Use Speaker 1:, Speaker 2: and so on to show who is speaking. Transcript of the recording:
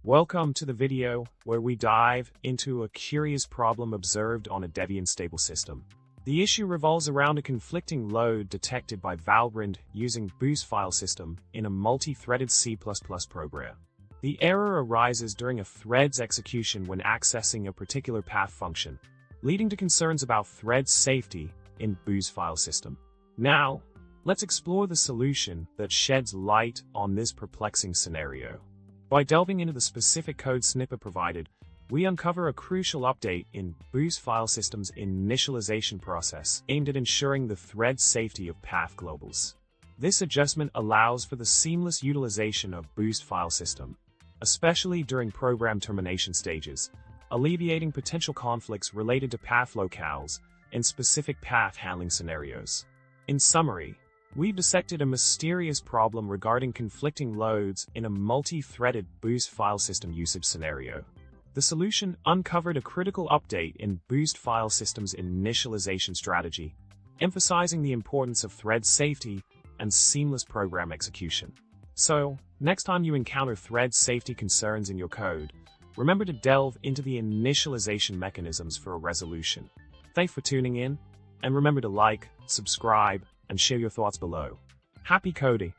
Speaker 1: Welcome to the video where we dive into a curious problem observed on a Debian stable system. The issue revolves around a conflicting load detected by Valgrind using boost-filesystem in a multi-threaded C++ program. The error arises during a thread's execution when accessing a particular path function, leading to concerns about thread safety in boost-filesystem. Now, let's explore the solution that sheds light on this perplexing scenario. By delving into the specific code snippet provided, we uncover a crucial update in boost-filesystem's initialization process aimed at ensuring the thread safety of path globals. This adjustment allows for the seamless utilization of boost-filesystem, especially during program termination stages, alleviating potential conflicts related to path locales and specific path handling scenarios. In summary, we've dissected a mysterious problem regarding conflicting loads in a multi-threaded boost-filesystem usage scenario. The solution uncovered a critical update in boost-filesystem's initialization strategy, emphasizing the importance of thread safety and seamless program execution. So, next time you encounter thread safety concerns in your code, remember to delve into the initialization mechanisms for a resolution. Thanks for tuning in, and remember to like, subscribe, and share your thoughts below. Happy coding!